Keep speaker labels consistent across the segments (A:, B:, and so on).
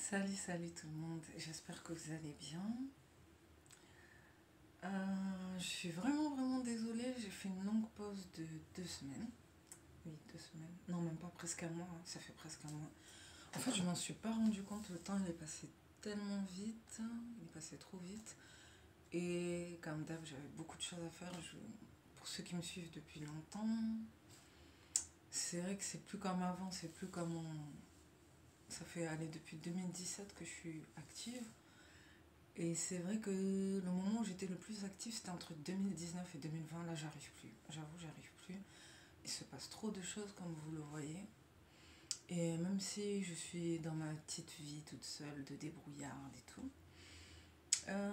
A: Salut tout le monde, j'espère que vous allez bien. Je suis vraiment désolée, j'ai fait une longue pause de 2 semaines. Oui, 2 semaines. Non, même pas, presque un mois, hein. Ça fait presque un mois. En fait, je m'en suis pas rendu compte, le temps il est passé tellement vite, il est passé trop vite. Et comme d'hab, j'avais beaucoup de choses à faire. Pour ceux qui me suivent depuis longtemps, c'est vrai que c'est plus comme avant, c'est plus comme ça fait aller depuis 2017 que je suis active. Et c'est vrai que le moment où j'étais le plus active, c'était entre 2019 et 2020. Là, j'arrive plus. J'avoue, j'arrive plus. Il se passe trop de choses, comme vous le voyez. Et même si je suis dans ma petite vie toute seule, de débrouillarde et tout, euh,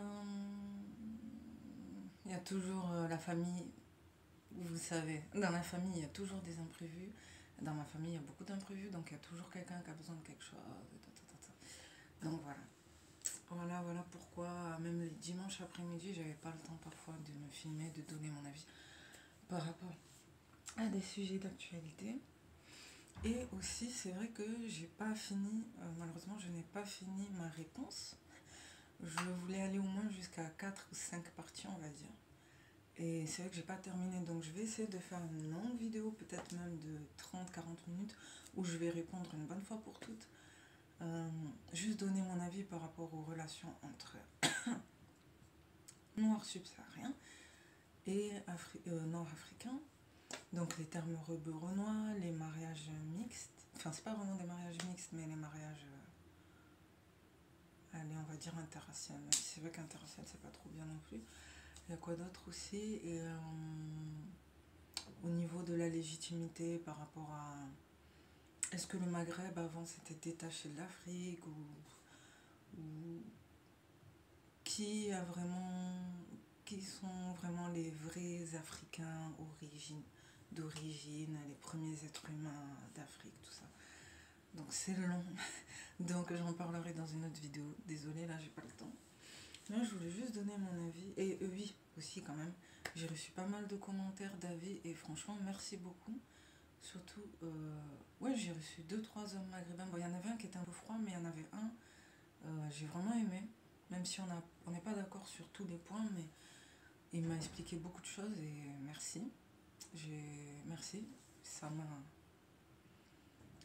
A: il y a toujours la famille. Vous savez, dans la famille, il y a toujours des imprévus. Dans ma famille, il y a beaucoup d'imprévus, donc il y a toujours quelqu'un qui a besoin de quelque chose. Donc voilà. Voilà pourquoi, même les dimanches après-midi, j'avais pas le temps parfois de me filmer, de donner mon avis par rapport à des sujets d'actualité. Et aussi, c'est vrai que j'ai pas fini, malheureusement, je n'ai pas fini ma réponse. Je voulais aller au moins jusqu'à 4 ou 5 parties, on va dire. Et c'est vrai que j'ai pas terminé, donc je vais essayer de faire une longue vidéo, peut-être même de 30-40 minutes, où je vais répondre une bonne fois pour toutes. Juste donner mon avis par rapport aux relations entre noirs subsahariens et nord-africains. Donc les termes rebeu renois, les mariages mixtes. Enfin, c'est pas vraiment des mariages mixtes, mais les mariages, allez, on va dire interracial. Même si c'est vrai qu'interracial, c'est pas trop bien non plus. Il y a quoi d'autre aussi? Et au niveau de la légitimité par rapport à. Est-ce que le Maghreb avant s'était détaché de l'Afrique ou qui a vraiment. Qui sont vraiment les vrais Africains d'origine, les premiers êtres humains d'Afrique, tout ça. Donc c'est long, donc j'en parlerai dans une autre vidéo. Désolée, là j'ai pas le temps. Là je voulais juste donner mon avis. Et oui, aussi quand même, j'ai reçu pas mal de commentaires, d'avis, et franchement merci beaucoup. Surtout, ouais, j'ai reçu deux trois hommes maghrébins. Bon, il y en avait un qui était un peu froid, mais il y en avait un, j'ai vraiment aimé. Même si on n'est pas d'accord sur tous les points, mais il m'a expliqué beaucoup de choses et merci. Merci. Ça m'a.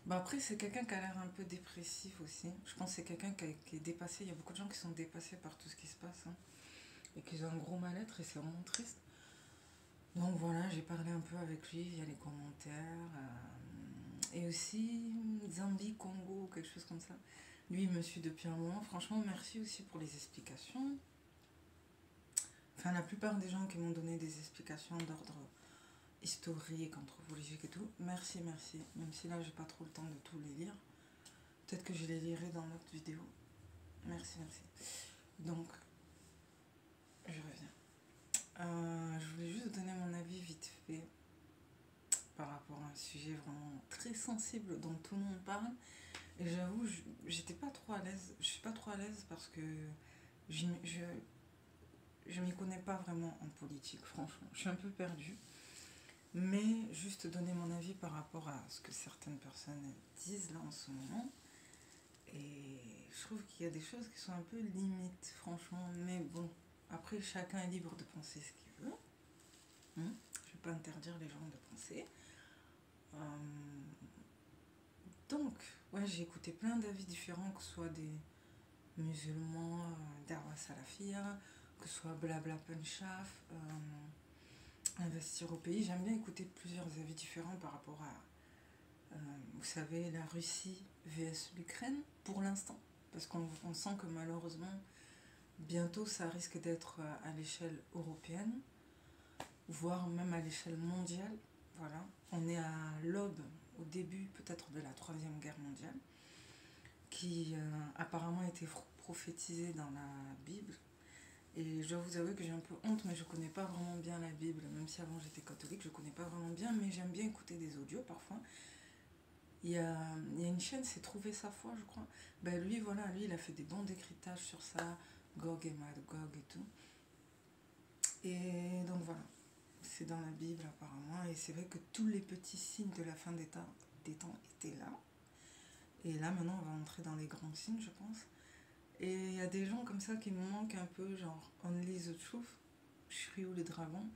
A: Bah après, c'est quelqu'un qui a l'air un peu dépressif aussi. Je pense que c'est quelqu'un qui est dépassé. Il y a beaucoup de gens qui sont dépassés par tout ce qui se passe, hein, et qui ont un gros mal-être et c'est vraiment triste. Donc voilà, j'ai parlé un peu avec lui via les commentaires. Et aussi Zambie, Congo, quelque chose comme ça. Lui, il me suit depuis un moment. Franchement, merci aussi pour les explications. Enfin, la plupart des gens qui m'ont donné des explications d'ordre historique, anthropologique et tout, merci. Même si là, j'ai pas trop le temps de tout les lire. Peut-être que je les lirai dans l'autre vidéo. Merci. Donc, je reviens. Je voulais juste donner mon avis vite fait par rapport à un sujet vraiment très sensible dont tout le monde parle. Et j'avoue, j'étais pas trop à l'aise. Je suis pas trop à l'aise parce que je m'y connais pas vraiment en politique, franchement. Je suis un peu perdue. Mais juste donner mon avis par rapport à ce que certaines personnes disent là en ce moment. Et je trouve qu'il y a des choses qui sont un peu limites, franchement. Mais bon, après, chacun est libre de penser ce qu'il veut. Je ne vais pas interdire les gens de penser. Euh, donc, ouais, j'ai écouté plein d'avis différents, que ce soit des musulmans, Darwa Salafia, que ce soit Blabla Punchaf, Investir au pays. J'aime bien écouter plusieurs avis différents par rapport à, vous savez, la Russie vs l'Ukraine, pour l'instant. Parce qu'on sent que malheureusement, bientôt, ça risque d'être à l'échelle européenne, voire même à l'échelle mondiale. Voilà, on est à l'aube, au début peut-être de la Troisième Guerre mondiale, qui apparemment a été prophétisée dans la Bible. Et je dois vous avouer que j'ai un peu honte, mais je ne connais pas vraiment bien la Bible. Même si avant j'étais catholique, je ne connais pas vraiment bien, mais j'aime bien écouter des audios parfois. Il y a une chaîne, c'est Trouver sa foi, je crois. Ben lui, voilà, lui, il a fait des bons décryptages sur ça, Gog et Magog et tout. Et donc voilà, c'est dans la Bible apparemment, et c'est vrai que tous les petits signes de la fin des temps étaient là. Et là, maintenant, on va entrer dans les grands signes, je pense. Et il y a des gens comme ça qui me manquent un peu, genre Only the Truth, Shiryu le dragon.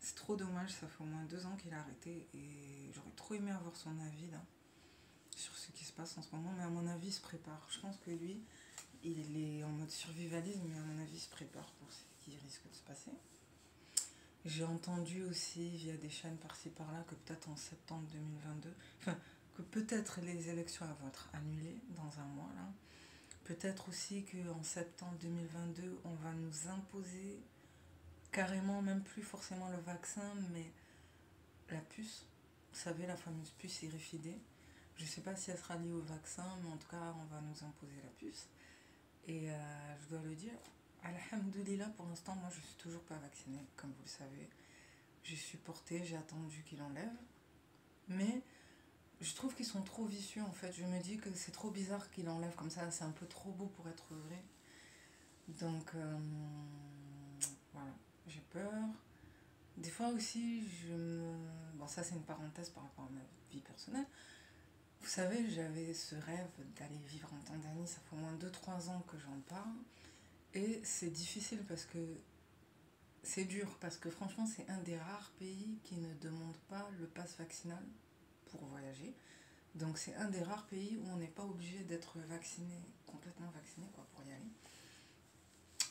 A: C'est trop dommage, ça fait au moins 2 ans qu'il a arrêté et j'aurais trop aimé avoir son avis là sur ce qui se passe en ce moment, mais à mon avis il se prépare. Je pense que lui, il est en mode survivalisme, mais à mon avis il se prépare pour ce qui risque de se passer. J'ai entendu aussi via des chaînes par-ci par-là que peut-être en septembre 2022, enfin que peut-être les élections vont être annulées dans un mois là. Peut-être aussi qu'en septembre 2022, on va nous imposer carrément, même plus forcément le vaccin, mais la puce. Vous savez, la fameuse puce RFID. Je ne sais pas si elle sera liée au vaccin, mais en tout cas, on va nous imposer la puce. Et je dois le dire, alhamdoulilah, pour l'instant, moi, je suis toujours pas vaccinée, comme vous le savez. J'ai supporté, j'ai attendu qu'il enlève. Mais je trouve qu'ils sont trop vicieux, en fait. Je me dis que c'est trop bizarre qu'il enlève comme ça. C'est un peu trop beau pour être vrai. Donc, voilà, j'ai peur. Des fois aussi, je me... Bon, ça, c'est une parenthèse par rapport à ma vie personnelle. Vous savez, j'avais ce rêve d'aller vivre en Tanzanie. Ça fait au moins 2-3 ans que j'en parle. Et c'est difficile parce que... C'est dur, parce que franchement, c'est un des rares pays qui ne demande pas le pass vaccinal pour voyager. Donc, c'est un des rares pays où on n'est pas obligé d'être vacciné, complètement vacciné, quoi, pour y aller.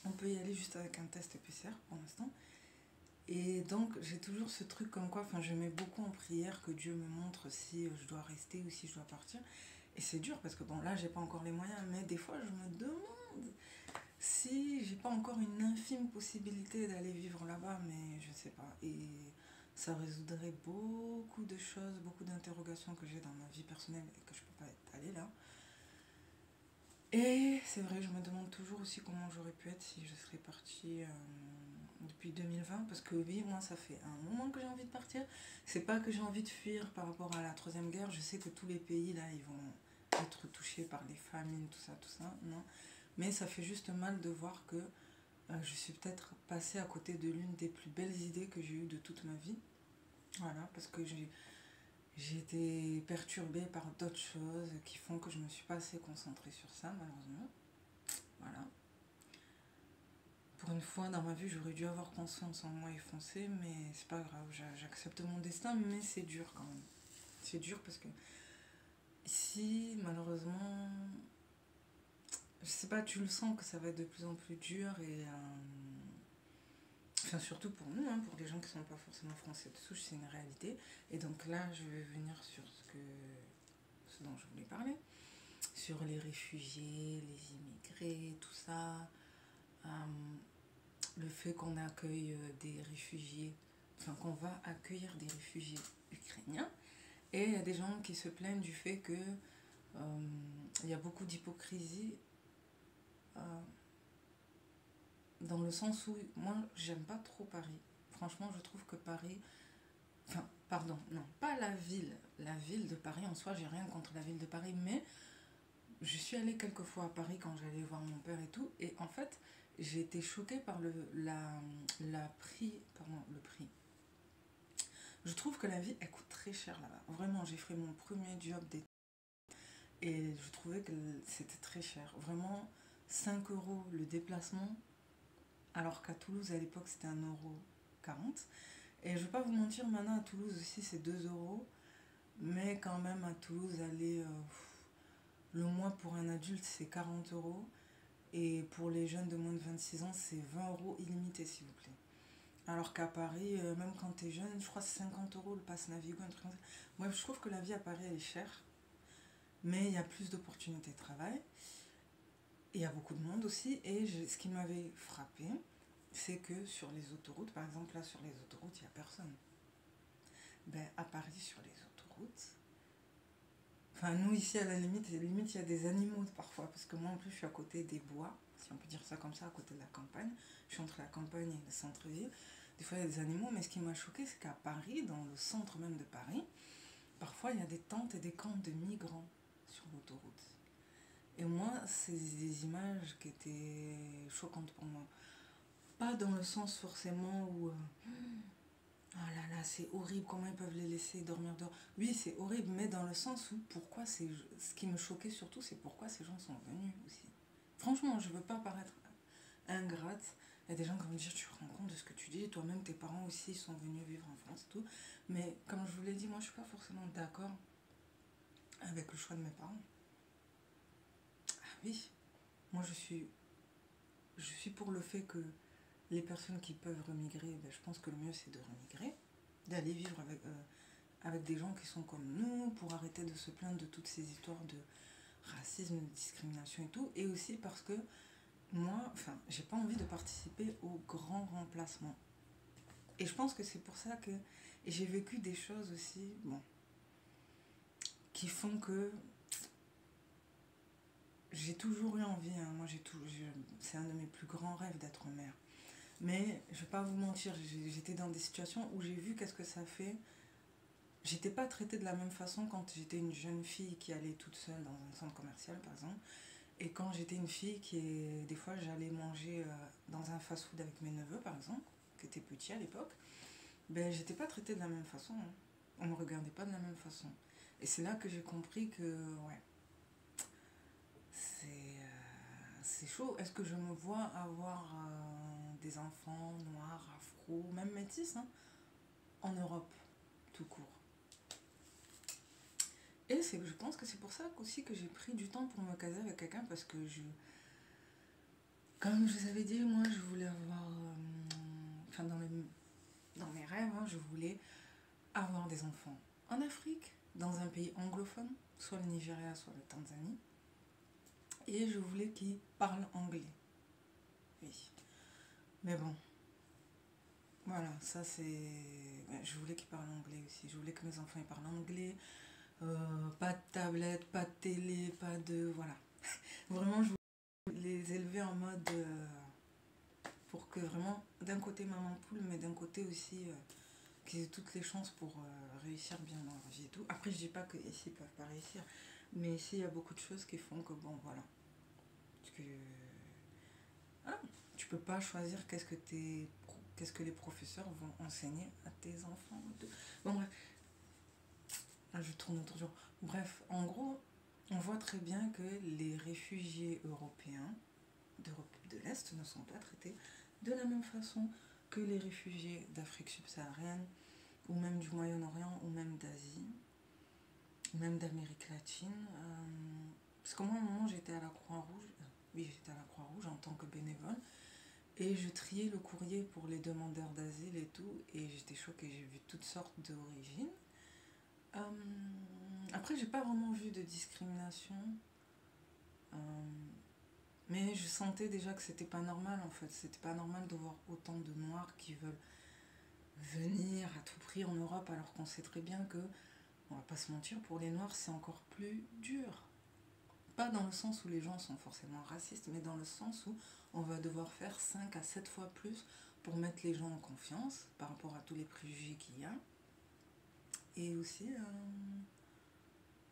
A: On peut y aller juste avec un test PCR pour l'instant. Et donc, j'ai toujours ce truc comme quoi, enfin, je mets beaucoup en prière que Dieu me montre si je dois rester ou si je dois partir. Et c'est dur parce que, bon, là, j'ai pas encore les moyens, mais des fois, je me demande si j'ai pas encore une infime possibilité d'aller vivre là-bas, mais je sais pas. Et ça résoudrait beaucoup de choses, beaucoup d'interrogations que j'ai dans ma vie personnelle et que je peux pas être allée là. Et c'est vrai, je me demande toujours aussi comment j'aurais pu être si je serais partie depuis 2020. Parce que oui, moi, ça fait un moment que j'ai envie de partir. C'est pas que j'ai envie de fuir par rapport à la Troisième Guerre. Je sais que tous les pays, là, ils vont être touchés par les famines, tout ça. Non. Mais ça fait juste mal de voir que je suis peut-être passée à côté de l'une des plus belles idées que j'ai eues de toute ma vie. Voilà, parce que j'ai été perturbée par d'autres choses qui font que je ne me suis pas assez concentrée sur ça, malheureusement. Voilà. Pour une fois dans ma vie, j'aurais dû avoir conscience en moi et foncer, mais c'est pas grave, j'accepte mon destin, mais c'est dur quand même. C'est dur parce que ici, malheureusement, je sais pas, tu le sens que ça va être de plus en plus dur et enfin, surtout pour nous, hein, pour les gens qui sont pas forcément français de souche, c'est une réalité. Et donc là, je vais venir sur ce dont je voulais parler, sur les réfugiés, les immigrés, tout ça, le fait qu'on accueille des réfugiés, enfin qu'on va accueillir des réfugiés ukrainiens. Et il y a des gens qui se plaignent du fait que il y a beaucoup d'hypocrisie dans le sens où moi j'aime pas trop Paris. Franchement, je trouve que Paris, enfin, pardon, non, pas la ville de Paris en soi, j'ai rien contre la ville de Paris, mais je suis allée quelques fois à Paris quand j'allais voir mon père et tout, et en fait, j'ai été choquée par le prix. Je trouve que la vie, elle coûte très cher là-bas. Vraiment, j'ai fait mon premier job d'été et je trouvais que c'était très cher. Vraiment, 5 euros le déplacement, alors qu'à Toulouse, à l'époque, c'était 1,40 €. Et je vais pas vous mentir, maintenant à Toulouse aussi, c'est 2 euros. Mais quand même, à Toulouse, aller le mois pour un adulte, c'est 40 euros. Et pour les jeunes de moins de 26 ans, c'est 20 euros illimité, s'il vous plaît. Alors qu'à Paris, même quand tu es jeune, je crois que c'est 50 euros le pass Navigo, un truc comme ça. Bref, je trouve que la vie à Paris, elle est chère. Mais il y a plus d'opportunités de travail. Il y a beaucoup de monde aussi. Et ce qui m'avait frappé, c'est que sur les autoroutes, par exemple, là, sur les autoroutes, il n'y a personne. Ben, à Paris, sur les autoroutes, enfin, nous, ici, à la limite, il y a des animaux parfois. Parce que moi, en plus, je suis à côté des bois, si on peut dire ça comme ça, à côté de la campagne. Je suis entre la campagne et le centre-ville. Des fois, il y a des animaux, mais ce qui m'a choqué, c'est qu'à Paris, dans le centre même de Paris, parfois, il y a des tentes et des camps de migrants sur l'autoroute. Et moi, c'est des images qui étaient choquantes pour moi. Pas dans le sens forcément où Oh là là, c'est horrible comment ils peuvent les laisser dormir dehors. Oui, c'est horrible, mais dans le sens où pourquoi c'est ce qui me choquait surtout, c'est pourquoi ces gens sont venus aussi. Franchement, je veux pas paraître ingrate. Il y a des gens qui vont me dire tu te rends compte de ce que tu dis, toi-même tes parents aussi sont venus vivre en France et tout. Mais comme je vous l'ai dit, moi je suis pas forcément d'accord avec le choix de mes parents. Ah oui, moi je suis pour le fait que les personnes qui peuvent remigrer, ben, je pense que le mieux c'est de remigrer, d'aller vivre avec des gens qui sont comme nous, pour arrêter de se plaindre de toutes ces histoires de racisme, de discrimination et tout. Et aussi parce que moi, enfin, j'ai pas envie de participer au grand remplacement. Et je pense que c'est pour ça que j'ai vécu des choses aussi, bon, qui font que j'ai toujours eu envie, hein. Moi c'est un de mes plus grands rêves d'être mère. Mais je vais pas vous mentir, j'étais dans des situations où j'ai vu qu'est-ce que ça fait. J'étais pas traitée de la même façon quand j'étais une jeune fille qui allait toute seule dans un centre commercial par exemple. Et quand j'étais une fille des fois j'allais manger dans un fast-food avec mes neveux par exemple, qui étaient petits à l'époque, ben j'étais pas traitée de la même façon, hein. On me regardait pas de la même façon. Et c'est là que j'ai compris que, ouais, c'est chaud. Est-ce que je me vois avoir des enfants noirs, afro, même métis, hein, en Europe, tout court. Et je pense que c'est pour ça aussi que j'ai pris du temps pour me caser avec quelqu'un, parce que comme je vous avais dit, moi je voulais avoir, enfin dans mes rêves, hein, je voulais avoir des enfants en Afrique, dans un pays anglophone, soit le Nigeria, soit la Tanzanie. Et je voulais qu'ils parlent anglais. Oui. Mais bon, voilà, ça c'est. Ouais, je voulais qu'ils parlent anglais aussi. Je voulais que mes enfants ils parlent anglais. Pas de tablette, pas de télé, pas de. Voilà. Vraiment, je voulais les élever en mode. Pour que vraiment, d'un côté maman poule, mais d'un côté aussi qu'ils aient toutes les chances pour réussir bien dans leur vie et tout. Après, je dis pas qu'ici ils peuvent pas réussir. Mais ici, il y a beaucoup de choses qui font que, bon, voilà. Parce que ah, tu peux pas choisir qu'est-ce que les professeurs vont enseigner à tes enfants. Bon bref, là je tourne autour du rond. Bref, en gros, on voit très bien que les réfugiés européens d'Europe de l'Est ne sont pas traités de la même façon que les réfugiés d'Afrique subsaharienne, ou même du Moyen-Orient, ou même d'Asie, ou même d'Amérique latine. Parce que moi, à un moment, j'étais à la Croix-Rouge. Oui, j'étais à la Croix-Rouge en tant que bénévole. Et je triais le courrier pour les demandeurs d'asile et tout, et j'étais choquée, j'ai vu toutes sortes d'origines. Euh, Après, j'ai pas vraiment vu de discrimination, euh, mais je sentais déjà que c'était pas normal en fait. C'était pas normal de voir autant de noirs qui veulent venir à tout prix en Europe, alors qu'on sait très bien que, on va pas se mentir, pour les noirs c'est encore plus dur. Pas dans le sens où les gens sont forcément racistes, mais dans le sens où on va devoir faire 5 à 7 fois plus pour mettre les gens en confiance par rapport à tous les préjugés qu'il y a. Et aussi,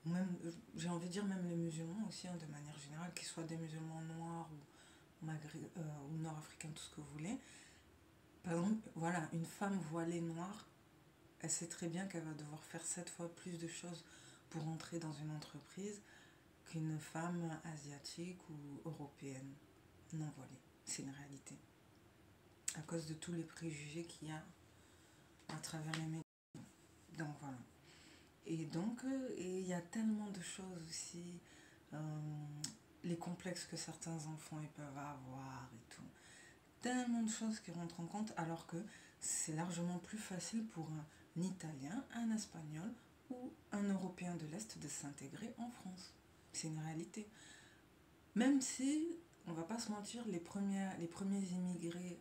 A: même, j'ai envie de dire même les musulmans aussi, hein, de manière générale, qu'ils soient des musulmans noirs ou nord-africains, tout ce que vous voulez. Par exemple, voilà, une femme voilée noire, elle sait très bien qu'elle va devoir faire 7 fois plus de choses pour entrer dans une entreprise qu'une femme asiatique ou européenne non voilée. C'est une réalité. À cause de tous les préjugés qu'il y a à travers les médias. Donc voilà. Et donc, il y a tellement de choses aussi, euh, les complexes que certains enfants ils peuvent avoir et tout. Tellement de choses qui rentrent en compte, alors que c'est largement plus facile pour un Italien, un Espagnol ou un Européen de l'Est de s'intégrer en France. C'est une réalité. Même si, on va pas se mentir, les premiers immigrés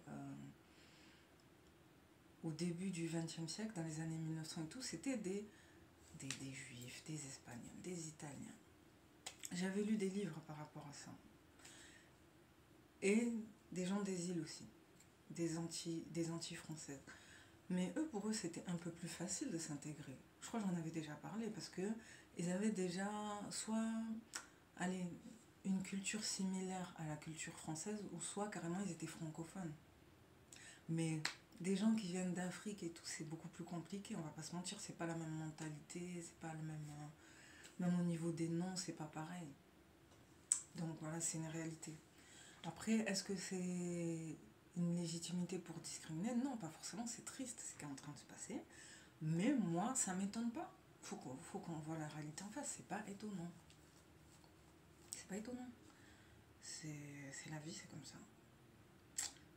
A: au début du XXe siècle, dans les années 1900 et tout, c'était des juifs, des espagnols, des italiens. J'avais lu des livres par rapport à ça. Et des gens des îles aussi, des Antilles françaises. Mais eux, pour eux, c'était un peu plus facile de s'intégrer. Je crois que j'en avais déjà parlé parce que ils avaient déjà soit, allez, une culture similaire à la culture française, ou soit carrément ils étaient francophones. Mais Des gens qui viennent d'Afrique et tout, c'est beaucoup plus compliqué, on va pas se mentir, c'est pas la même mentalité, c'est pas le même. Même au niveau des noms, c'est pas pareil. Donc voilà, c'est une réalité. Après, est-ce que c'est une légitimité pour discriminer? Non, pas forcément, c'est triste ce qui est en train de se passer. Mais moi, ça m'étonne pas. Faut qu'on voit la réalité en face, c'est pas étonnant. C'est pas étonnant. C'est la vie, c'est comme ça.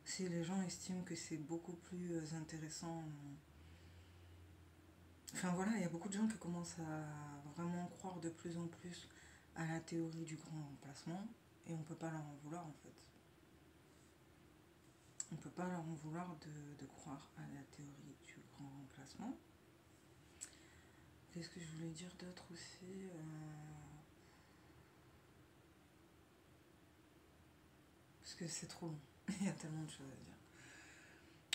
A: Si les gens estiment que c'est beaucoup plus intéressant. Enfin voilà, il y a beaucoup de gens qui commencent à vraiment croire de plus en plus à la théorie du grand remplacement et on peut pas leur en vouloir en fait. On peut pas leur en vouloir de croire à la théorie du grand remplacement. Qu'est-ce que je voulais dire d'autre aussi Parce que c'est trop long. Il y a tellement de choses à dire.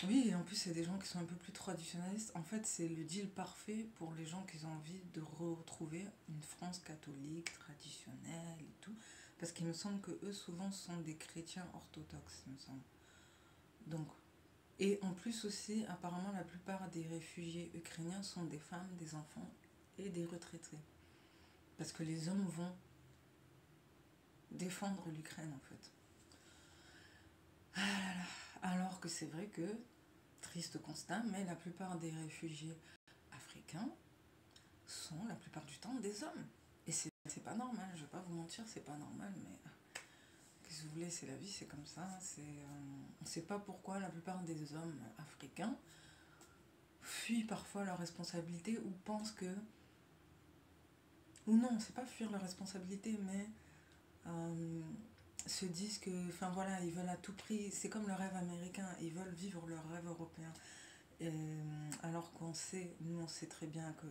A: Oui, et en plus, c'est des gens qui sont un peu plus traditionnalistes. En fait, c'est le deal parfait pour les gens qui ont envie de retrouver une France catholique, traditionnelle et tout. Parce qu'il me semble que eux, souvent, sont des chrétiens orthodoxes, il me semble. Donc, et en plus aussi, apparemment, la plupart des réfugiés ukrainiens sont des femmes, des enfants et des retraités. Parce que les hommes vont défendre l'Ukraine, en fait. Alors que c'est vrai que, triste constat, mais la plupart des réfugiés africains sont la plupart du temps des hommes. Et c'est pas normal, je vais pas vous mentir, c'est pas normal, mais qu'est-ce que vous voulez, c'est la vie, c'est comme ça. On sait pas pourquoi la plupart des hommes africains fuient parfois leurs responsabilités ou pensent que. Ou non, c'est pas fuir leurs responsabilités, mais euh, se disent que. Enfin voilà, ils veulent à tout prix. C'est comme le rêve américain, ils veulent vivre leur rêve européen. Et, alors qu'on sait, nous on sait très bien que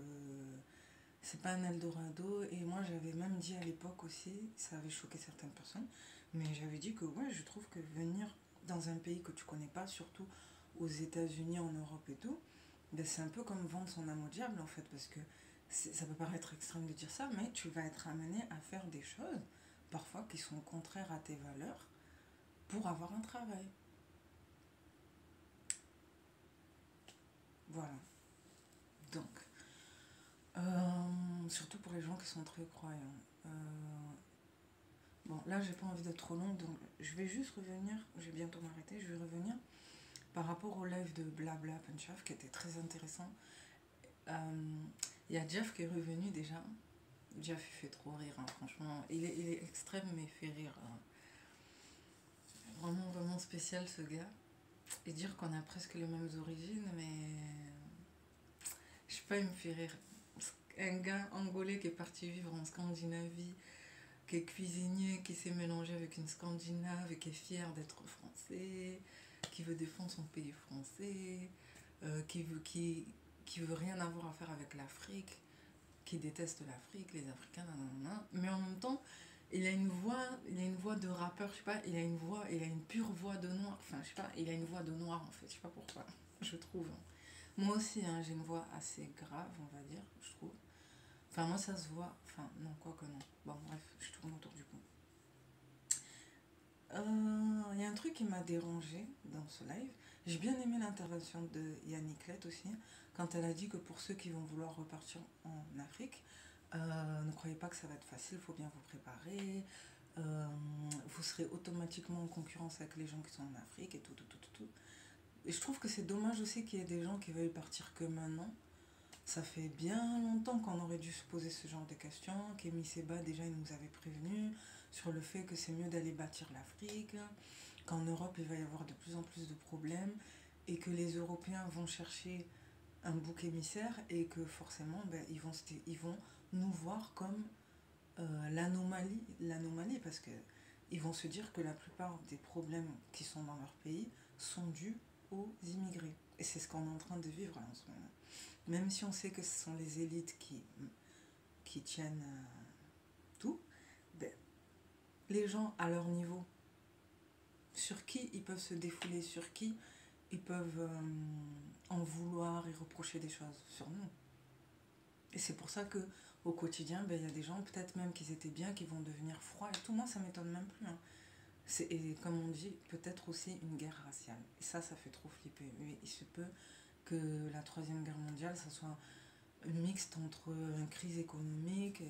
A: c'est pas un Eldorado. Et moi j'avais même dit à l'époque aussi, ça avait choqué certaines personnes, mais j'avais dit que ouais, je trouve que venir dans un pays que tu connais pas, surtout aux États-Unis, en Europe et tout, ben c'est un peu comme vendre son âme au diable en fait, parce que ça peut paraître extrême de dire ça, mais tu vas être amené à faire des choses parfois qui sont contraires à tes valeurs pour avoir un travail. Voilà. Donc, surtout pour les gens qui sont très croyants. Bon, là, j'ai pas envie d'être trop longue, donc je vais juste revenir. Je vais bientôt m'arrêter. Je vais revenir par rapport au live de Blabla Punchaf qui était très intéressant. Il y a Jeff qui est revenu déjà. Jeff il fait trop rire, hein, franchement. Il est extrême, mais il fait rire. Hein. Vraiment, vraiment spécial ce gars. Et dire qu'on a presque les mêmes origines, mais je sais pas, il me fait rire. Un gars angolais qui est parti vivre en Scandinavie, qui est cuisinier, qui s'est mélangé avec une Scandinave et qui est fier d'être français, qui veut défendre son pays français, qui veut rien avoir à faire avec l'Afrique, qui déteste l'Afrique, les Africains, nanana. Mais en même temps, il a une voix de rappeur, je sais pas, il a une pure voix de noir, enfin je sais pas, il a une voix de noir en fait, je sais pas pourquoi, je trouve. Moi aussi, hein, j'ai une voix assez grave, on va dire, je trouve. Enfin, moi, ça se voit. Enfin, non, quoi que non. Bon, bref, je tourne autour du pot. Il y a un truc qui m'a dérangé dans ce live. J'ai bien aimé l'intervention de Yannick Lett aussi, quand elle a dit que pour ceux qui vont vouloir repartir en Afrique, ne croyez pas que ça va être facile, il faut bien vous préparer. Vous serez automatiquement en concurrence avec les gens qui sont en Afrique et tout, tout, tout, tout, tout. Et je trouve que c'est dommage aussi qu'il y ait des gens qui veulent partir que maintenant. Ça fait bien longtemps qu'on aurait dû se poser ce genre de questions, qu'Emi Seba déjà il nous avait prévenu sur le fait que c'est mieux d'aller bâtir l'Afrique, qu'en Europe il va y avoir de plus en plus de problèmes et que les Européens vont chercher un bouc émissaire et que forcément ben, ils vont nous voir comme l'anomalie parce que ils vont se dire que la plupart des problèmes qui sont dans leur pays sont dus aux immigrés. Et c'est ce qu'on est en train de vivre là, en ce moment. Même si on sait que ce sont les élites qui tiennent tout, ben, les gens à leur niveau, sur qui ils peuvent se défouler, sur qui ils peuvent en vouloir et reprocher des choses sur nous. Et c'est pour ça que au quotidien, ben, y a des gens, peut-être même qu'ils étaient bien, qui vont devenir froids et tout. Moi, ça m'étonne même plus. Hein. Et comme on dit, peut-être aussi une guerre raciale. Et ça fait trop flipper. Mais il se peut que la Troisième Guerre mondiale, ça soit mixte entre une crise économique,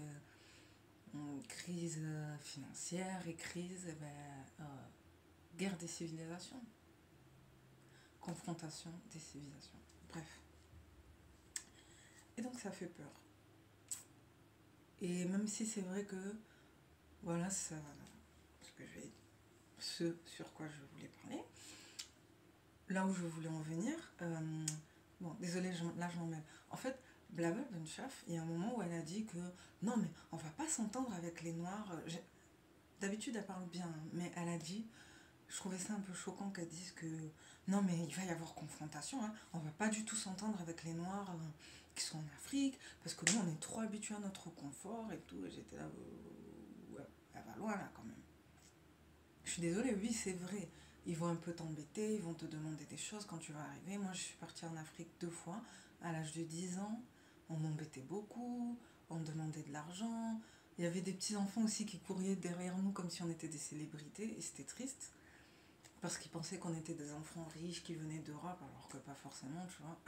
A: une crise financière et crise, guerre des civilisations, confrontation des civilisations. Bref. Et donc ça fait peur. Et même si c'est vrai que, voilà, ça, ce sur quoi je voulais parler, là où je voulais en venir, bon, désolé, là je m'emmène. En fait, Blabla Benchaf, il y a un moment où elle a dit que non, mais on va pas s'entendre avec les Noirs. D'habitude, elle parle bien, mais elle a dit, je trouvais ça un peu choquant qu'elle dise que non, mais il va y avoir confrontation, hein, on va pas du tout s'entendre avec les Noirs qui sont en Afrique, parce que nous, on est trop habitués à notre confort et tout. Et j'étais là, ouais, elle va loin là quand même. Je suis désolée, oui, c'est vrai. Ils vont un peu t'embêter, ils vont te demander des choses quand tu vas arriver. Moi, je suis partie en Afrique 2 fois, à l'âge de 10 ans. On m'embêtait beaucoup, on me demandait de l'argent. Il y avait des petits-enfants aussi qui couraient derrière nous comme si on était des célébrités, et c'était triste. Parce qu'ils pensaient qu'on était des enfants riches qui venaient d'Europe, alors que pas forcément, tu vois.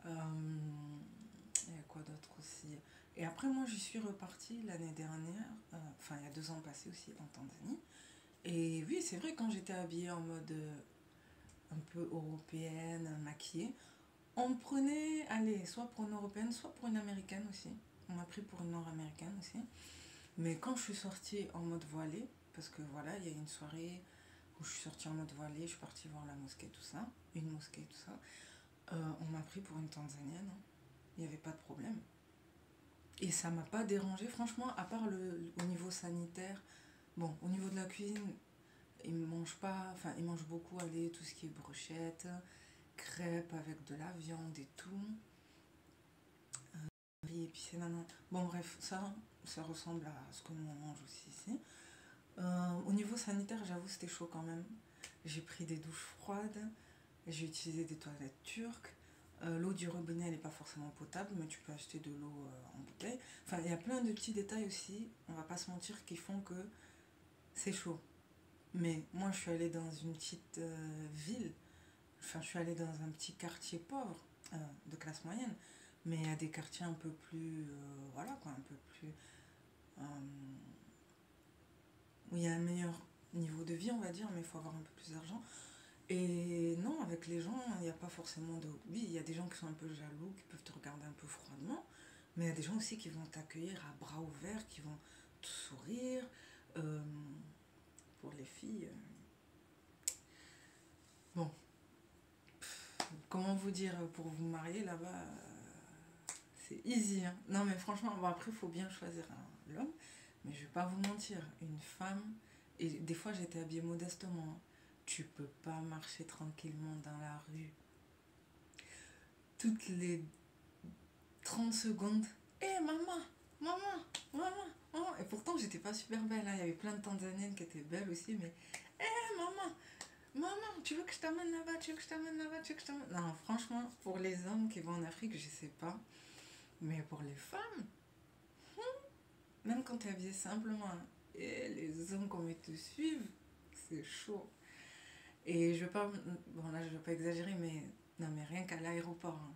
A: Il y a quoi d'autre aussi. Et après, moi, j'y suis repartie l'année dernière, enfin, il y a 2 ans passés aussi, en Tanzanie. Et oui, c'est vrai, quand j'étais habillée en mode un peu européenne, maquillée, on me prenait, allez, soit pour une européenne, soit pour une américaine aussi. On m'a pris pour une nord-américaine aussi. Mais quand je suis sortie en mode voilée, parce que voilà, il y a une soirée où je suis sortie en mode voilée, je suis partie voir la mosquée, tout ça, une mosquée, tout ça, on m'a pris pour une Tanzanienne, hein. Il n'y avait pas de problème. Et ça m'a pas dérangé, franchement, à part au niveau sanitaire. Bon, au niveau de la cuisine, ils mangent pas, enfin, ils mangent beaucoup, allez, tout ce qui est brochettes, crêpes avec de la viande et tout. Et puis c'est nanan. Bon, bref, ça ressemble à ce que nous on mange aussi ici. Au niveau sanitaire, j'avoue, c'était chaud quand même. J'ai pris des douches froides, j'ai utilisé des toilettes turques. L'eau du robinet, elle n'est pas forcément potable, mais tu peux acheter de l'eau en bouteille. Enfin, il y a plein de petits détails aussi, on va pas se mentir, qui font que c'est chaud. Mais moi, je suis allée dans une petite ville, enfin, je suis allée dans un petit quartier pauvre, de classe moyenne, mais il y a des quartiers un peu plus, voilà quoi, un peu plus, euh, où il y a un meilleur niveau de vie, on va dire, mais il faut avoir un peu plus d'argent. Et non, avec les gens, il n'y a pas forcément de... Oui, il y a des gens qui sont un peu jaloux, qui peuvent te regarder un peu froidement, mais il y a des gens aussi qui vont t'accueillir à bras ouverts, qui vont te sourire. Euh, pour les filles, bon, comment vous dire, pour vous marier là-bas, c'est easy, hein. Non, mais franchement, bon, après, il faut bien choisir l'homme, mais je vais pas vous mentir, une femme, et des fois j'étais habillée modestement, hein. Tu peux pas marcher tranquillement dans la rue toutes les 30 secondes. Hé maman, maman, maman, maman. Et pourtant j'étais pas super belle, hein. Il y avait plein de Tanzaniennes qui étaient belles aussi, mais hé maman, maman, tu veux que je t'amène là-bas, tu veux que je t'amène là-bas, tu veux que je t'amène... Non, franchement, pour les hommes qui vont en Afrique, je sais pas. Mais pour les femmes, même quand tu es habillée simplement, hein, et les hommes qu'on te suivent, c'est chaud. Et je veux pas... Bon là, je veux pas exagérer, mais... Non, mais rien qu'à l'aéroport, hein,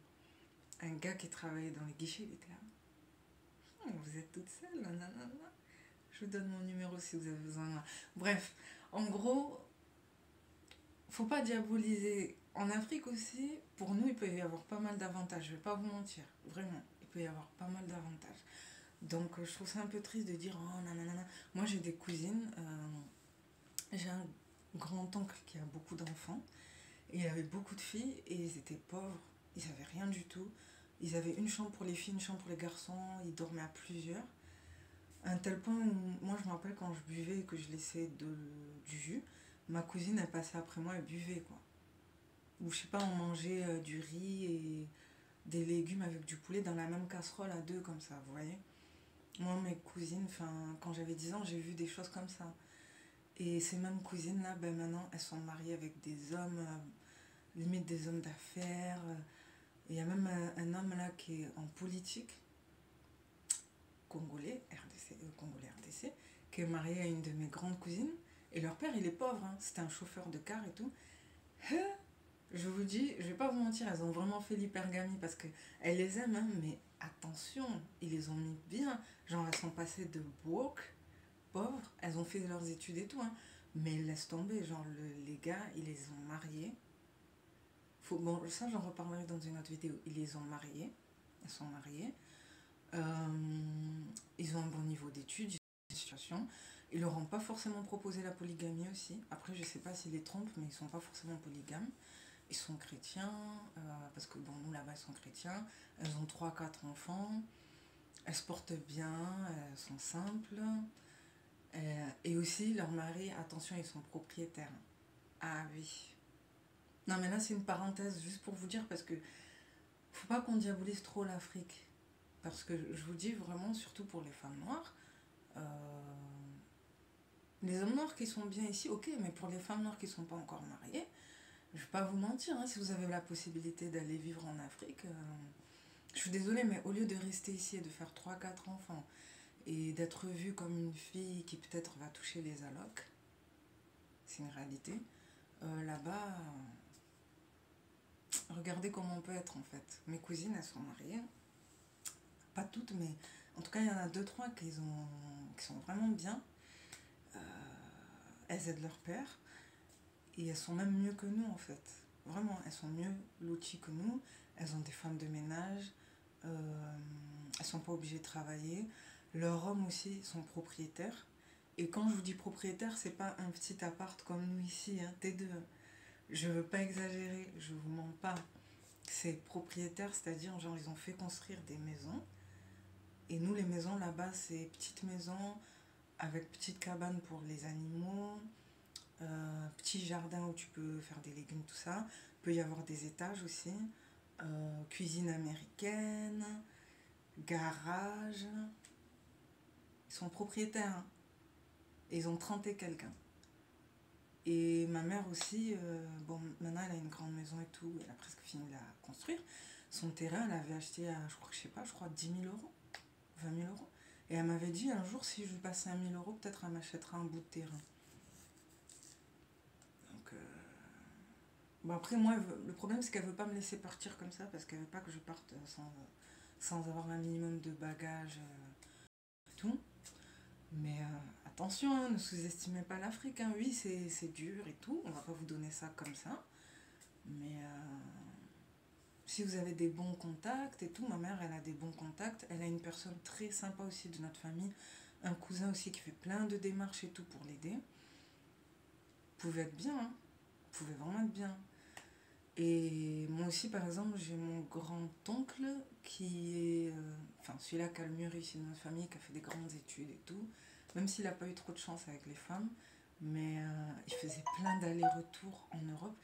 A: un gars qui travaillait dans les guichets, il était là. Vous êtes toute seule, nanana. Je vous donne mon numéro si vous avez besoin. Bref, en gros, faut pas diaboliser. En Afrique aussi, pour nous, il peut y avoir pas mal d'avantages. Je vais pas vous mentir, vraiment, il peut y avoir pas mal d'avantages. Donc, je trouve ça un peu triste de dire oh nanana. Moi, j'ai des cousines. J'ai un grand-oncle qui a beaucoup d'enfants. Et il avait beaucoup de filles et ils étaient pauvres. Ils avaient rien du tout. Ils avaient une chambre pour les filles, une chambre pour les garçons. Ils dormaient à plusieurs. À un tel point où, moi, je me rappelle quand je buvais et que je laissais du jus, ma cousine, elle passait après moi, elle buvait, quoi. Ou je sais pas, on mangeait du riz et des légumes avec du poulet dans la même casserole à deux, comme ça, vous voyez. Moi, mes cousines, quand j'avais 10 ans, j'ai vu des choses comme ça. Et ces mêmes cousines-là, ben maintenant, elles sont mariées avec des hommes, limite des hommes d'affaires. Il y a même un homme là qui est en politique, congolais, RDC, qui est marié à une de mes grandes cousines. Et leur père, il est pauvre, hein. C'était un chauffeur de car et tout. Je vous dis, je vais pas vous mentir, elles ont vraiment fait l'hypergamie parce que elles les aiment, hein, mais attention, ils les ont mis bien. Genre, elles sont passées de broke, pauvres, elles ont fait leurs études et tout, hein, mais laisse tomber. Genre, les gars, ils les ont mariés. Bon, ça, j'en reparlerai dans une autre vidéo. Ils les ont mariés, elles sont mariées. Ils ont un bon niveau d'études, ils ont une situation. Ils leur ont pas forcément proposé la polygamie aussi. Après, je sais pas s'ils les trompent, mais ils sont pas forcément polygames. Ils sont chrétiens, parce que bon, nous là-bas, ils sont chrétiens. Elles ont 3 4 enfants. Elles se portent bien, elles sont simples. Et aussi, leurs maris, attention, ils sont propriétaires. Ah oui. Non, mais là, c'est une parenthèse, juste pour vous dire, parce que faut pas qu'on diabolise trop l'Afrique. Parce que je vous dis vraiment, surtout pour les femmes noires, euh, les hommes noirs qui sont bien ici, ok, mais pour les femmes noires qui ne sont pas encore mariées, je ne vais pas vous mentir, hein, si vous avez la possibilité d'aller vivre en Afrique, je suis désolée, mais au lieu de rester ici et de faire 3 4 enfants et d'être vue comme une fille qui peut-être va toucher les allocs, c'est une réalité, là-bas, regardez comment on peut être en fait. Mes cousines, elles sont mariées, pas toutes, mais en tout cas, il y en a 2 3 qui sont vraiment bien. Elles aident leur père et elles sont même mieux que nous en fait. Vraiment, elles sont mieux loties que nous. Elles ont des femmes de ménage. Elles sont pas obligées de travailler. Leurs hommes aussi sont propriétaires. Et quand je vous dis propriétaire, c'est pas un petit appart comme nous ici, hein, T2. Je veux pas exagérer, je vous mens pas. C'est propriétaire, c'est-à-dire genre ils ont fait construire des maisons. Et nous les maisons là-bas, c'est petites maisons avec petite cabane pour les animaux, petit jardin où tu peux faire des légumes, tout ça. Il peut y avoir des étages aussi. Cuisine américaine, garage. Ils sont propriétaires, hein. Et ils ont 30 et quelqu'un. Et ma mère aussi, bon, maintenant elle a une grande maison et tout, elle a presque fini de la construire. Son terrain, elle avait acheté à, je crois, je sais pas, je crois 10 000 euros, 20 000 euros. Et elle m'avait dit un jour, si je lui passais 1 000 euros, peut-être elle m'achètera un bout de terrain. Donc, bon, après, moi, le problème, c'est qu'elle veut pas me laisser partir comme ça, parce qu'elle veut pas que je parte sans avoir un minimum de bagages, tout. Mais attention, hein, ne sous-estimez pas l'Afrique, hein. Oui, c'est dur et tout, on va pas vous donner ça comme ça. Mais si vous avez des bons contacts et tout, ma mère, elle a des bons contacts. Elle a une personne très sympa aussi de notre famille, un cousin aussi qui fait plein de démarches et tout pour l'aider. Vous pouvez être bien, hein. Vous pouvez vraiment être bien. Et moi aussi, par exemple, j'ai mon grand-oncle qui est... enfin, celui-là qui a le mieux réussi de notre famille, qui a fait des grandes études et tout. Même s'il n'a pas eu trop de chance avec les femmes. Mais il faisait plein d'allers-retours en Europe.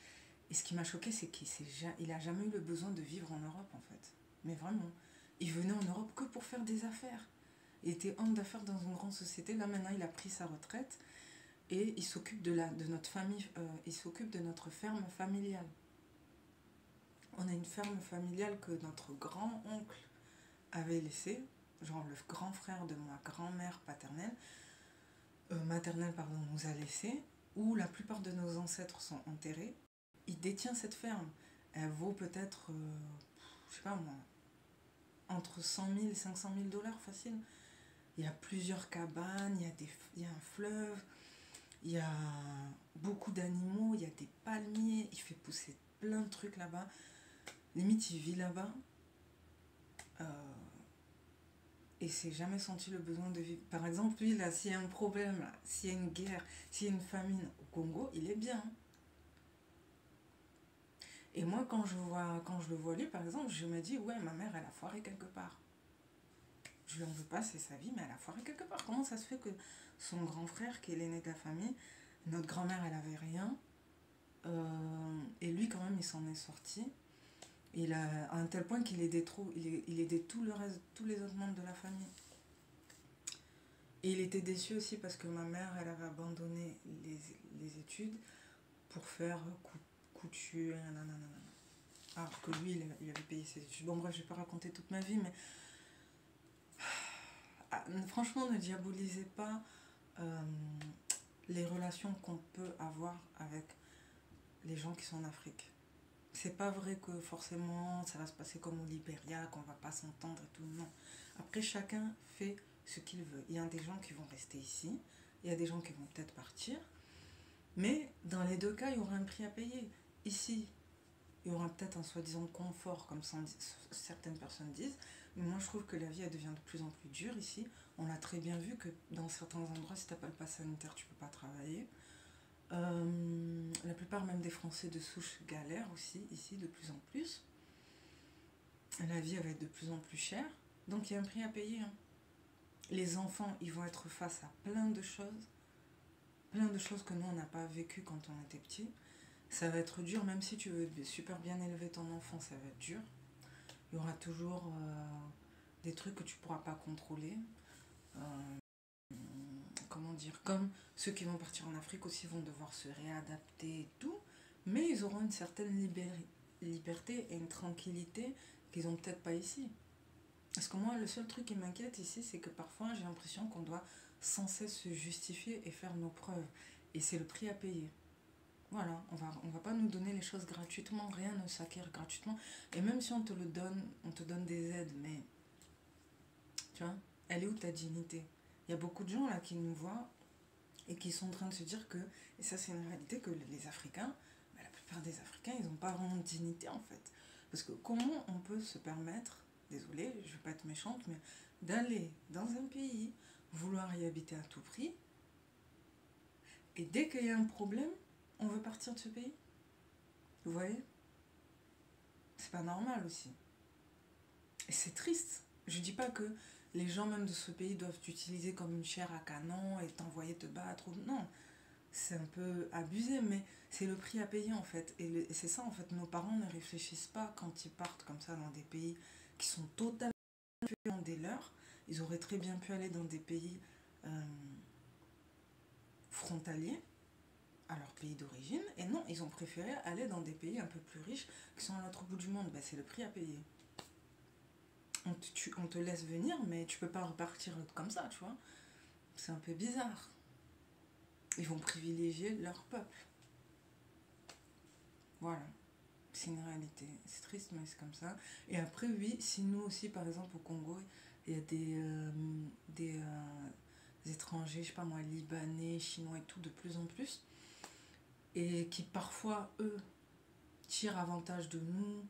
A: Et ce qui m'a choqué, c'est qu'il a jamais eu le besoin de vivre en Europe, en fait. Mais vraiment. Il venait en Europe que pour faire des affaires. Il était homme d'affaires dans une grande société. Là, maintenant, il a pris sa retraite. Et il s'occupe de notre famille. Il s'occupe de notre ferme familiale. On a une ferme familiale que notre grand-oncle avait laissée, genre le grand frère de ma grand-mère maternelle, pardon, nous a laissé, où la plupart de nos ancêtres sont enterrés. Il détient cette ferme. Elle vaut peut-être, je sais pas moi, entre 100 000 et 500 000 dollars facile. Il y a plusieurs cabanes, il y a un fleuve, il y a beaucoup d'animaux, il y a des palmiers, il fait pousser plein de trucs là-bas. Limite, il vit là-bas. Et s'est jamais senti le besoin de vivre. Par exemple, lui, là, s'il y a un problème, là, s'il y a une guerre, s'il y a une famine au Congo, il est bien. Et moi, quand je le vois lui, par exemple, je me dis, ouais, ma mère, elle a foiré quelque part. Je lui en veux pas, c'est sa vie, mais elle a foiré quelque part. Comment ça se fait que son grand frère, qui est l'aîné de la famille, notre grand-mère, elle avait rien, et lui, quand même, il s'en est sorti. Il a, à un tel point qu'il aidait trop, il aidait tout le reste, tous les autres membres de la famille. Et il était déçu aussi parce que ma mère, elle avait abandonné les études pour faire couture, nanana. Alors que lui, il avait payé ses études. Bon, bref, je vais pas raconter toute ma vie, mais franchement, ne diabolisez pas les relations qu'on peut avoir avec les gens qui sont en Afrique. C'est pas vrai que forcément ça va se passer comme au Libéria, qu'on va pas s'entendre et tout, non. Après, chacun fait ce qu'il veut. Il y a des gens qui vont rester ici, il y a des gens qui vont peut-être partir, mais dans les deux cas, il y aura un prix à payer. Ici, il y aura peut-être un soi-disant confort, comme certaines personnes disent, mais moi je trouve que la vie elle devient de plus en plus dure ici. On a très bien vu que dans certains endroits, si tu n'as pas le pass sanitaire, tu peux pas travailler. La plupart même des Français de souche galèrent aussi ici de plus en plus. La vie elle va être de plus en plus chère, donc il y a un prix à payer, hein. Les enfants, ils vont être face à plein de choses que nous on n'a pas vécues quand on était petit. Ça va être dur, même si tu veux super bien élever ton enfant, ça va être dur. Il y aura toujours des trucs que tu ne pourras pas contrôler. Euh, Comment dire, comme ceux qui vont partir en Afrique aussi vont devoir se réadapter et tout, mais ils auront une certaine liberté et une tranquillité qu'ils n'ont peut-être pas ici. Parce que moi, le seul truc qui m'inquiète ici, c'est que parfois j'ai l'impression qu'on doit sans cesse se justifier et faire nos preuves. Et c'est le prix à payer. Voilà, on va pas nous donner les choses gratuitement, rien ne s'acquiert gratuitement. Et même si on te le donne, on te donne des aides, mais tu vois, elle est où ta dignité? Il y a beaucoup de gens là qui nous voient et qui sont en train de se dire que, et ça c'est une réalité, que les Africains, bah, la plupart des Africains, ils n'ont pas vraiment de dignité en fait. Parce que comment on peut se permettre, désolée, je ne vais pas être méchante, mais d'aller dans un pays, vouloir y habiter à tout prix, et dès qu'il y a un problème, on veut partir de ce pays? Vous voyez? C'est pas normal aussi. Et c'est triste. Je dis pas que les gens même de ce pays doivent t'utiliser comme une chair à canon et t'envoyer te battre. Non, c'est un peu abusé, mais c'est le prix à payer en fait. Et c'est ça en fait, nos parents ne réfléchissent pas quand ils partent comme ça dans des pays qui sont totalement différents des leurs. Ils auraient très bien pu aller dans des pays euh, frontaliers à leur pays d'origine. Et non, ils ont préféré aller dans des pays un peu plus riches qui sont à l'autre bout du monde. Ben, c'est le prix à payer. On te laisse venir, mais tu peux pas repartir comme ça, tu vois. C'est un peu bizarre. Ils vont privilégier leur peuple. Voilà. C'est une réalité. C'est triste, mais c'est comme ça. Et après, oui, si nous aussi, par exemple, au Congo, il y a des étrangers, je sais pas moi, libanais, chinois et tout, de plus en plus, et qui parfois, eux, tirent avantage de nous,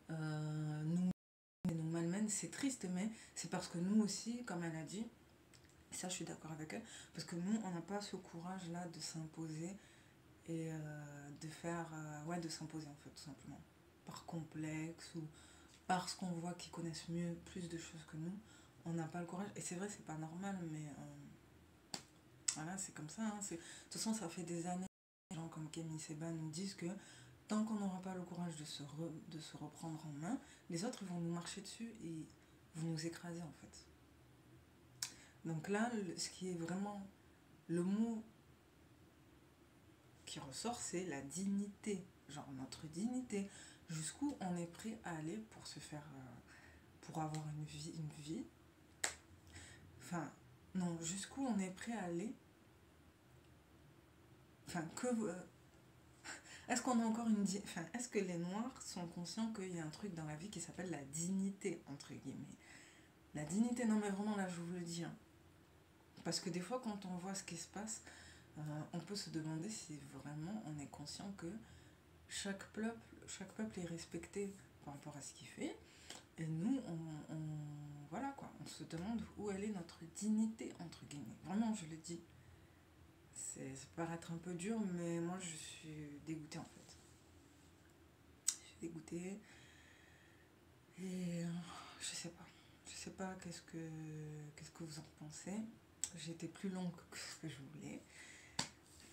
A: nous malmènent, c'est triste, mais c'est parce que nous aussi, comme elle a dit, et ça je suis d'accord avec elle, parce que nous, on n'a pas ce courage-là de s'imposer et de faire, ouais, de s'imposer en fait, tout simplement. Par complexe ou parce qu'on voit qu'ils connaissent mieux, plus de choses que nous, on n'a pas le courage. Et c'est vrai, c'est pas normal, mais voilà, c'est comme ça. Hein, de toute façon, ça fait des années, des gens comme Kémy Seba nous disent que tant qu'on n'aura pas le courage de se reprendre en main, les autres vont nous marcher dessus et vont nous écraser en fait. Donc là, ce qui est vraiment le mot qui ressort, c'est la dignité. Genre notre dignité. Jusqu'où on est prêt à aller pour se faire. Pour avoir une vie. Enfin, non, jusqu'où on est prêt à aller. Enfin, est-ce qu'on a encore une. Enfin, est-ce que les Noirs sont conscients qu'il y a un truc dans la vie qui s'appelle la dignité, entre guillemets? La dignité, non, mais vraiment, là, je vous le dis. Hein. Parce que des fois, quand on voit ce qui se passe, on peut se demander si vraiment on est conscient que chaque peuple est respecté par rapport à ce qu'il fait. Et nous, voilà quoi, on se demande où elle est notre dignité, entre guillemets. Vraiment, je le dis. Ça peut paraître un peu dur, mais moi, je suis dégoûtée en fait. Je suis dégoûtée. Et je sais pas. Je sais pas qu'est-ce que vous en pensez. J'ai été plus longue que ce que je voulais.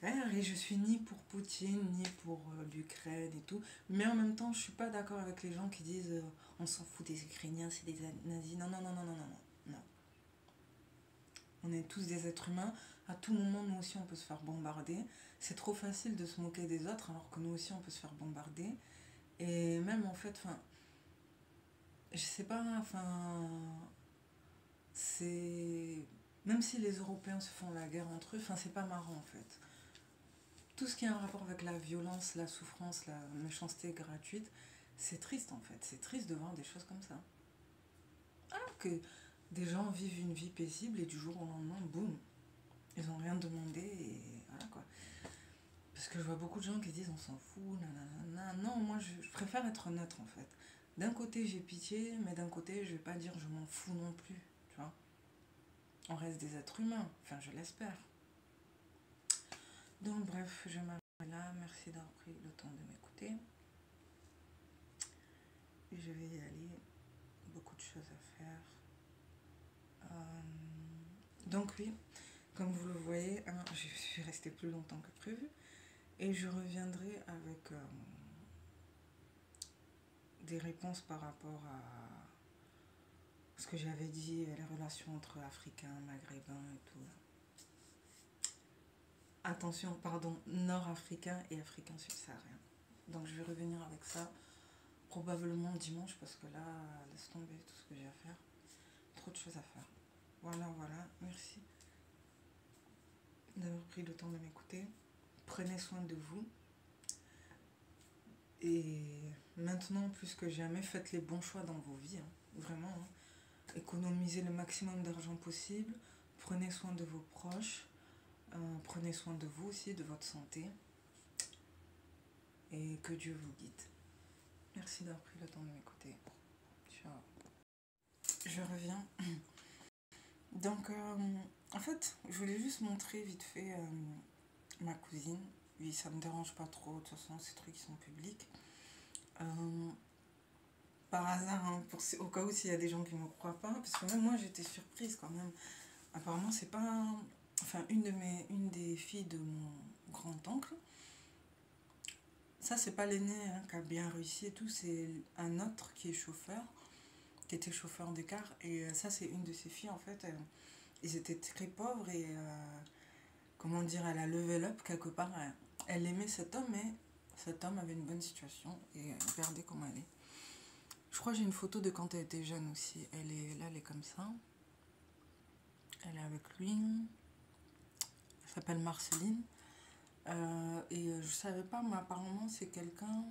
A: Et je suis ni pour Poutine, ni pour l'Ukraine et tout. Mais en même temps, je suis pas d'accord avec les gens qui disent on s'en fout des Ukrainiens, c'est des nazis. Non, non, non, non, non, non, non. On est tous des êtres humains. À tout moment, nous aussi, on peut se faire bombarder. C'est trop facile de se moquer des autres, alors que nous aussi, on peut se faire bombarder. Et même, en fait, enfin, je sais pas, enfin, c'est... Même si les Européens se font la guerre entre eux, enfin, c'est pas marrant, en fait. tout ce qui a un rapport avec la violence, la souffrance, la méchanceté gratuite, c'est triste en fait. C'est triste de voir des choses comme ça. Alors que des gens vivent une vie paisible et du jour au lendemain, boum, ils n'ont rien demandé et voilà quoi. Parce que je vois beaucoup de gens qui disent on s'en fout, nanana. Non, moi je préfère être neutre en fait. D'un côté j'ai pitié, mais d'un côté je vais pas dire je m'en fous non plus, tu vois. On reste des êtres humains, enfin je l'espère. Donc bref, je m'arrête là. Merci d'avoir pris le temps de m'écouter. Et je vais y aller. Beaucoup de choses à faire. Donc oui, comme vous le voyez, hein, je suis restée plus longtemps que prévu. Et je reviendrai avec des réponses par rapport à ce que j'avais dit, les relations entre Africains, Maghrébins et tout. Attention, pardon, Nord-Africains et Africains subsahariens. Donc je vais revenir avec ça probablement dimanche parce que là, laisse tomber tout ce que j'ai à faire. Trop de choses à faire. Voilà, voilà. Merci d'avoir pris le temps de m'écouter. Prenez soin de vous. Et maintenant, plus que jamais, faites les bons choix dans vos vies. Hein. Vraiment. Hein. Économisez le maximum d'argent possible. Prenez soin de vos proches. Prenez soin de vous aussi, de votre santé. Et que Dieu vous guide. Merci d'avoir pris le temps de m'écouter. Ciao. Je reviens. Donc, en fait, je voulais juste montrer vite fait ma cousine. Oui, ça me dérange pas trop. De toute façon, ces trucs sont publics. Par hasard, hein, au cas où s'il y a des gens qui ne me croient pas, parce que même moi j'étais surprise quand même. Apparemment, c'est pas. Enfin, une des filles de mon grand-oncle, ça c'est pas l'aîné hein, qui a bien réussi et tout, c'est un autre qui est chauffeur, qui était chauffeur de car, et ça c'est une de ses filles en fait. Ils étaient très pauvres et comment dire, elle a level up quelque part. Elle aimait cet homme, mais cet homme avait une bonne situation et regardez comment elle est. Je crois que j'ai une photo de quand elle était jeune aussi. Elle est là, elle est comme ça. Elle est avec lui. Elle s'appelle Marceline. Je savais pas, mais apparemment c'est quelqu'un.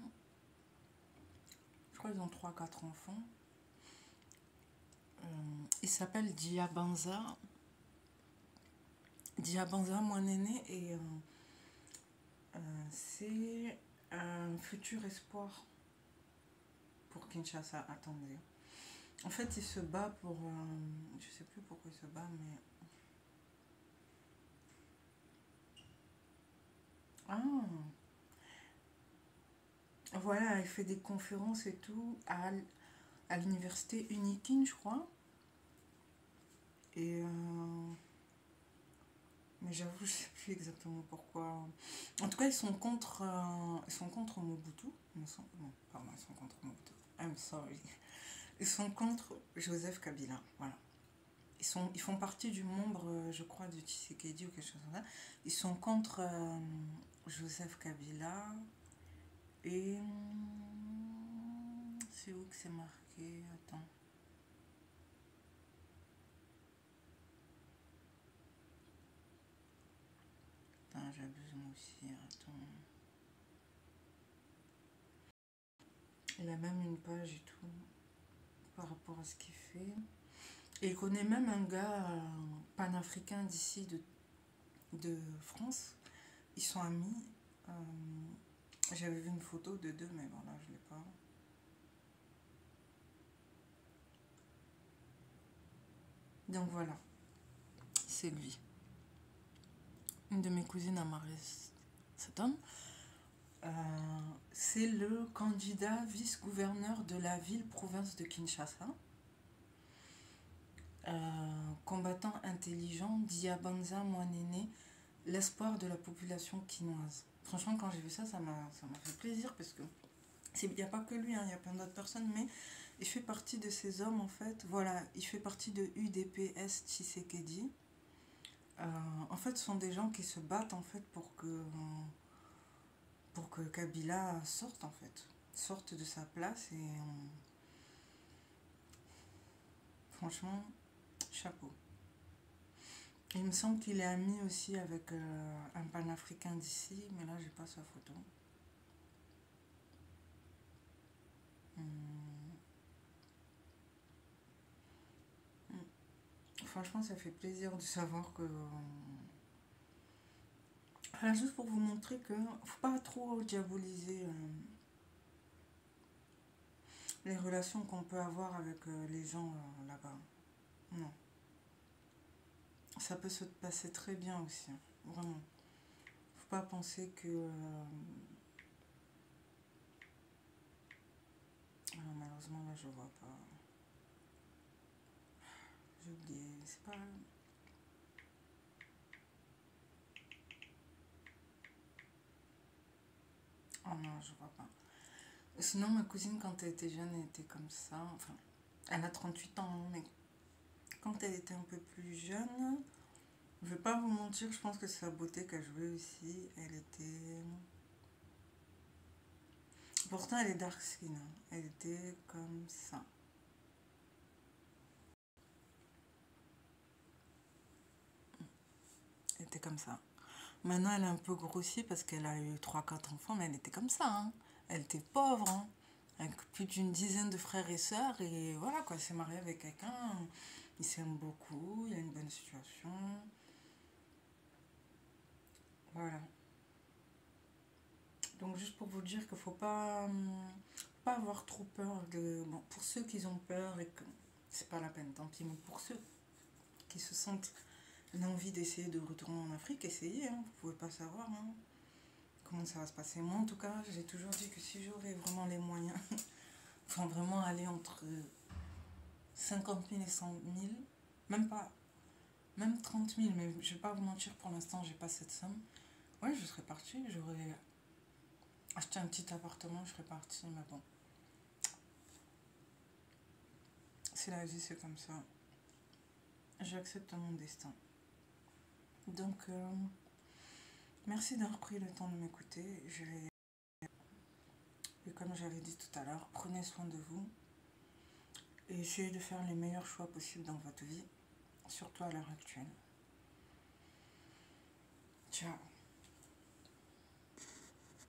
A: Je crois qu'ils ont 3-4 enfants. Il s'appelle Diabanza. Diabanza, mon aîné, et c'est un futur espoir pour Kinshasa. Attendez. En fait, il se bat pour. Je sais plus pourquoi il se bat, mais. Ah! Voilà, il fait des conférences et tout à l'université Unikin, je crois. Et. Mais j'avoue, je sais plus exactement pourquoi. En tout cas, ils sont contre Mobutu. Non, pardon, ils sont contre Mobutu. I'm sorry. Ils sont contre Joseph Kabila. Voilà. Ils font partie du membre, je crois, du Tshisekedi ou quelque chose comme ça. Ils sont contre Joseph Kabila. Et. C'est où que c'est marqué? Attends. Attends, j'abuse moi aussi. Attends. Il a même une page et tout par rapport à ce qu'il fait. Et il connaît même un gars panafricain d'ici, de France. Ils sont amis. J'avais vu une photo de deux, mais voilà, je ne l'ai pas. Donc voilà, c'est lui. Une de mes cousines a marié cet homme. C'est le candidat vice-gouverneur de la ville-province de Kinshasa. Combattant intelligent, Diabanza Mwanene, l'espoir de la population quinoise. Franchement, quand j'ai vu ça, ça m'a fait plaisir parce que il n'y a pas que lui, hein, il y a plein d'autres personnes, mais il fait partie de ces hommes en fait. Voilà, il fait partie de UDPS Tshisekedi. En fait, ce sont des gens qui se battent en fait pour que Kabila sorte en fait, sorte de sa place et franchement, chapeau. Il me semble qu'il est ami aussi avec un panafricain d'ici, mais là, j'ai pas sa photo. Hum, Franchement, ça fait plaisir de savoir que... Voilà, juste pour vous montrer que faut pas trop diaboliser les relations qu'on peut avoir avec les gens là-bas. Non. Ça peut se passer très bien aussi, hein, vraiment. Faut pas penser que... ah, malheureusement, là, je vois pas. J'ai oublié. C'est pas... Oh non, je vois pas. Sinon, ma cousine, quand elle était jeune, elle était comme ça. Enfin, elle a 38 ans, hein, mais quand elle était un peu plus jeune, je vais pas vous mentir, je pense que c'est sa beauté qui a joué aussi. Elle était... Pourtant, elle est dark skin, hein. Elle était comme ça. Elle était comme ça. Maintenant, elle est un peu grossie parce qu'elle a eu trois quatre enfants, mais elle était comme ça, hein. Elle était pauvre, hein, avec plus d'une dizaine de frères et sœurs. Et voilà, quoi, elle s'est mariée avec quelqu'un. Il s'aime beaucoup, il a une bonne situation. Voilà. Donc, juste pour vous dire qu'il ne faut pas avoir trop peur de... Bon, pour ceux qui ont peur et que c'est pas la peine, tant pis. Mais pour ceux qui se sentent l'envie d'essayer de retourner en Afrique, essayez, hein, vous pouvez pas savoir, hein, comment ça va se passer. Moi, en tout cas, j'ai toujours dit que si j'aurais vraiment les moyens, enfin vraiment aller entre 50 000 et 100 000, même pas, même 30 000, mais je vais pas vous mentir, pour l'instant, j'ai pas cette somme. Ouais, je serais partie, j'aurais acheté un petit appartement, je serais partie, mais bon, c'est la vie, c'est comme ça. J'accepte mon destin. Donc, merci d'avoir pris le temps de m'écouter. Et comme j'avais dit tout à l'heure, prenez soin de vous et essayez de faire les meilleurs choix possibles dans votre vie, surtout à l'heure actuelle. Ciao.